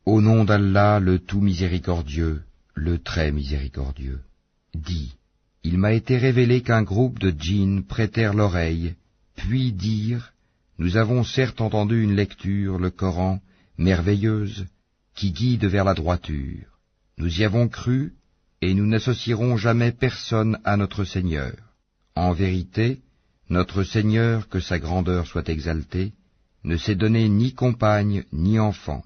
Au nom d'Allah, le tout miséricordieux, le très miséricordieux. Dis, il m'a été révélé qu'un groupe de djinns prêtèrent l'oreille, puis dirent, nous avons certes entendu une lecture, le Coran, merveilleuse, qui guide vers la droiture. Nous y avons cru, et nous n'associerons jamais personne à notre Seigneur. En vérité, notre Seigneur, que sa grandeur soit exaltée, ne s'est donné ni compagne ni enfant.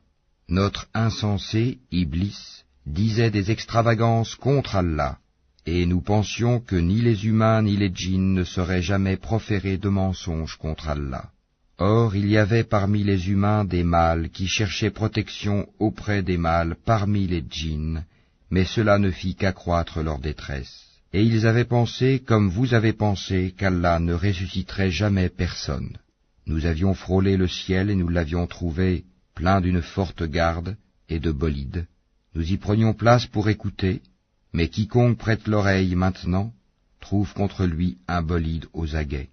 Notre insensé, Iblis, disait des extravagances contre Allah, et nous pensions que ni les humains ni les djinns ne sauraient jamais proférer de mensonges contre Allah. Or il y avait parmi les humains des mâles qui cherchaient protection auprès des mâles parmi les djinns, mais cela ne fit qu'accroître leur détresse. Et ils avaient pensé, comme vous avez pensé, qu'Allah ne ressusciterait jamais personne. Nous avions frôlé le ciel et nous l'avions trouvé plein d'une forte garde et de bolides. Nous y prenions place pour écouter, mais quiconque prête l'oreille maintenant trouve contre lui un bolide aux aguets.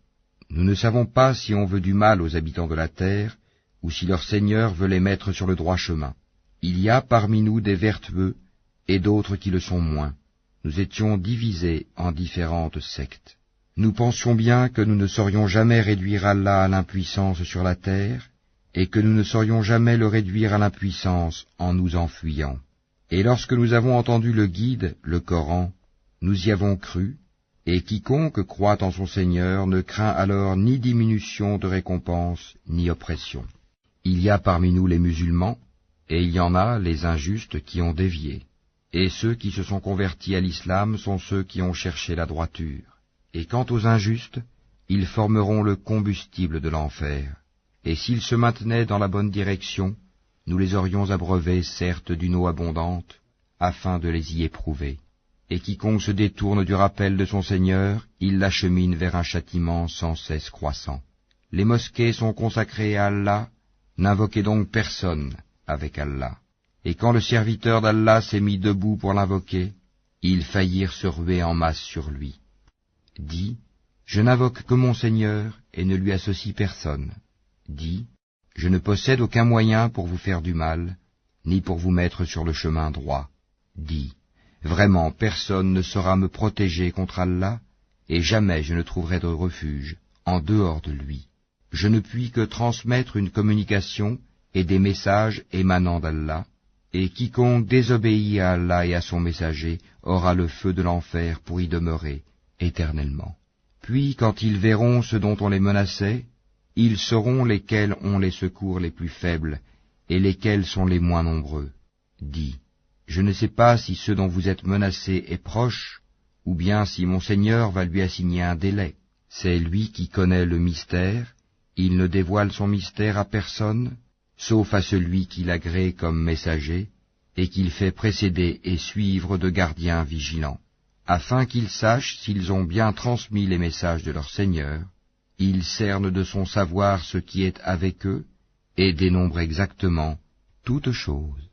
Nous ne savons pas si on veut du mal aux habitants de la terre, ou si leur Seigneur veut les mettre sur le droit chemin. Il y a parmi nous des vertueux, et d'autres qui le sont moins. Nous étions divisés en différentes sectes. Nous pensions bien que nous ne saurions jamais réduire Allah à l'impuissance sur la terre, et que nous ne saurions jamais le réduire à l'impuissance en nous enfuyant. Et lorsque nous avons entendu le guide, le Coran, nous y avons cru, et quiconque croit en son Seigneur ne craint alors ni diminution de récompense, ni oppression. Il y a parmi nous les musulmans, et il y en a les injustes qui ont dévié. Et ceux qui se sont convertis à l'islam sont ceux qui ont cherché la droiture. Et quant aux injustes, ils formeront le combustible de l'enfer. Et s'ils se maintenaient dans la bonne direction, nous les aurions abreuvés certes d'une eau abondante, afin de les y éprouver. Et quiconque se détourne du rappel de son Seigneur, il l'achemine vers un châtiment sans cesse croissant. Les mosquées sont consacrées à Allah, n'invoquez donc personne avec Allah. Et quand le serviteur d'Allah s'est mis debout pour l'invoquer, ils faillirent se ruer en masse sur lui. Dis, je n'invoque que mon Seigneur et ne lui associe personne. Dis, je ne possède aucun moyen pour vous faire du mal, ni pour vous mettre sur le chemin droit. Dis, vraiment personne ne saura me protéger contre Allah, et jamais je ne trouverai de refuge en dehors de lui. Je ne puis que transmettre une communication et des messages émanant d'Allah, et quiconque désobéit à Allah et à son messager aura le feu de l'enfer pour y demeurer éternellement. Puis quand ils verront ce dont on les menaçait, ils sauront lesquels ont les secours les plus faibles et lesquels sont les moins nombreux. Dis, je ne sais pas si ce dont vous êtes menacés est proche, ou bien si mon Seigneur va lui assigner un délai. C'est lui qui connaît le mystère, il ne dévoile son mystère à personne, sauf à celui qu'il agrée comme messager, et qu'il fait précéder et suivre de gardiens vigilants, afin qu'ils sachent s'ils ont bien transmis les messages de leur Seigneur. Il cerne de son savoir ce qui est avec eux, et dénombre exactement toutes choses.